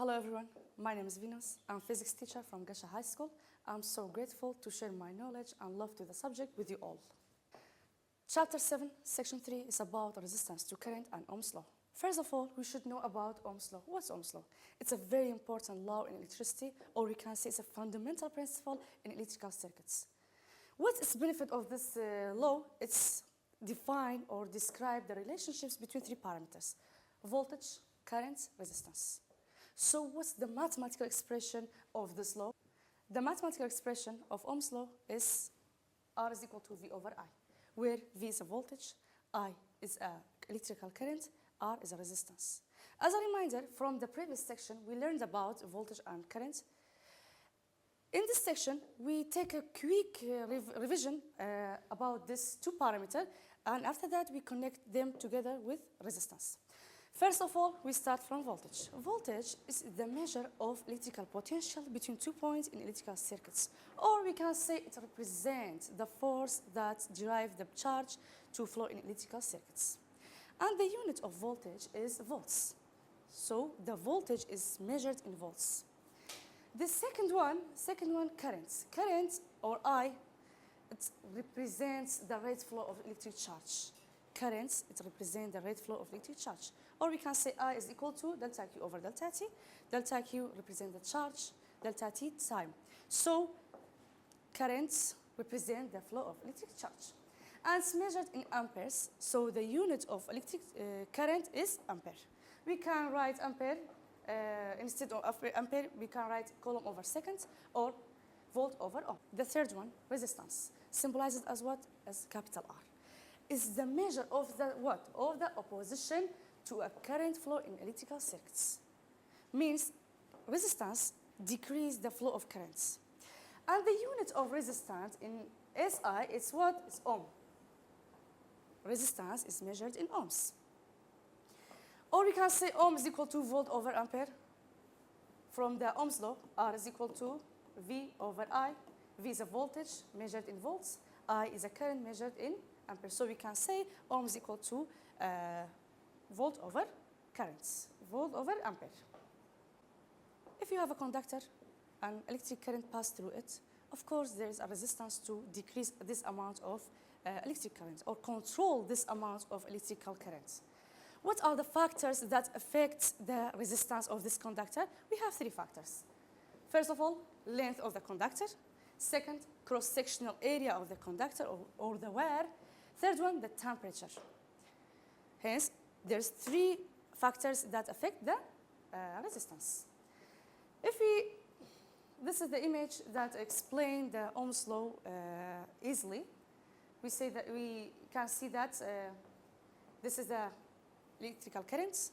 Hello everyone, my name is Venus. I'm a physics teacher from Gasha High School. I'm so grateful to share my knowledge and love to the subject with you all. Chapter 7, Section 3 is about resistance to current and Ohm's law. First of all, we should know about Ohm's law. What's Ohm's law? It's a very important law in electricity, or we can say it's a fundamental principle in electrical circuits. What is the benefit of this law? It's define or describe the relationships between three parameters: voltage, current, resistance. So what's the mathematical expression of this law? The mathematical expression of Ohm's law is R is equal to V over I, where V is a voltage, I is an electrical current, R is a resistance. As a reminder, from the previous section, we learned about voltage and current. In this section, we take a quick revision about these two parameters, and after that, we connect them together with resistance. First of all, we start from voltage. Voltage is the measure of electrical potential between 2 points in electrical circuits. Or we can say it represents the force that drives the charge to flow in electrical circuits. And the unit of voltage is volts. So the voltage is measured in volts. The second one, current. Current, or I, it represents the rate flow of electric charge. Current, it represents the rate flow of electric charge. Or we can say I is equal to delta Q over delta T. Delta Q represents the charge, delta T time. So currents represent the flow of electric charge. And it's measured in amperes, so the unit of electric current is ampere. We can write ampere, instead of ampere, we can write coulomb over second or volt over ohm. The third one, resistance, symbolizes as what? As capital R. Is the measure of the what? Of the opposition to a current flow in electrical circuits. Means resistance decreases the flow of currents. And the unit of resistance in SI is what? It's ohm. Resistance is measured in ohms. Or we can say ohm is equal to volt over ampere. From the Ohm's law, R is equal to V over I. V is a voltage measured in volts. I is a current measured in ampere. So we can say ohm is equal to volt over currents, volt over ampere. If you have a conductor and electric current passes through it, of course there is a resistance to decrease this amount of electric current or control this amount of electrical current. What are the factors that affect the resistance of this conductor? We have three factors. First of all, length of the conductor. Second, cross-sectional area of the conductor or the wire. Third one, the temperature. Hence, there's three factors that affect the resistance. This is the image that explains the Ohm's law easily. We say that we can see that this is the electrical current,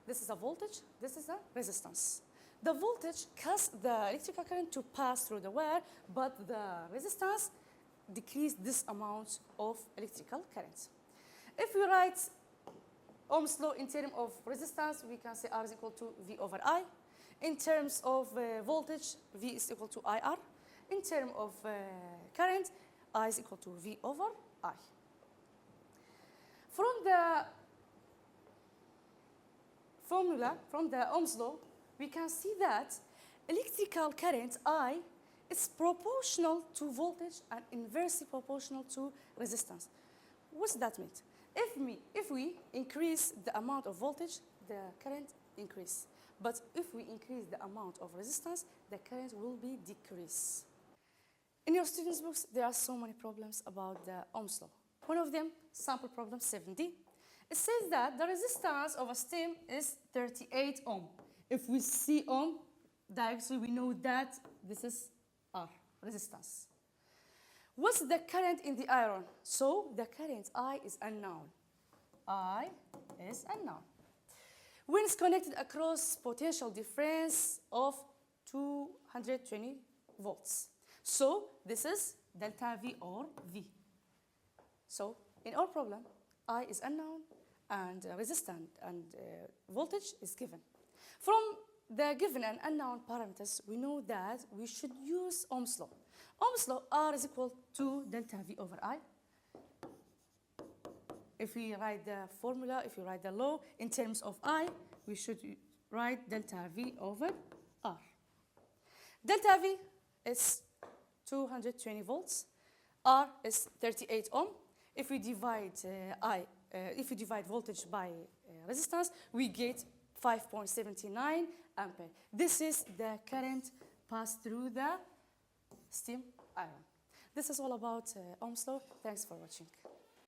this is a voltage, this is a resistance. The voltage causes the electrical current to pass through the wire, but the resistance decreases this amount of electrical current. If we write Ohm's law in terms of resistance, we can say R is equal to V over I. In terms of voltage, V is equal to IR. In terms of current, I is equal to V over I. From the formula, from the Ohm's law, we can see that electrical current I is proportional to voltage and inversely proportional to resistance. What's that mean? If we increase the amount of voltage, the current increase. But if we increase the amount of resistance, the current will be decreased. In your students' books, there are so many problems about the Ohm's law. One of them, sample problem 7D. It says that the resistance of a stem is 38 ohm. If we see ohm, directly we know that this is R, resistance. What's the current in the iron? So the current I is unknown. I is unknown. When it's connected across potential difference of 220 volts. So this is delta V or V. So in our problem, I is unknown and resistance and voltage is given. From the given and unknown parameters, we know that we should use Ohm's law. Ohm's law, R is equal to delta V over I. If we write the formula, if we write the law in terms of I, we should write delta V over R. Delta V is 220 volts. R is 38 ohm. If we divide voltage by resistance, we get 5.79 ampere. This is the current passed through the steam iron. This is all about Ohm's law. Thanks for watching.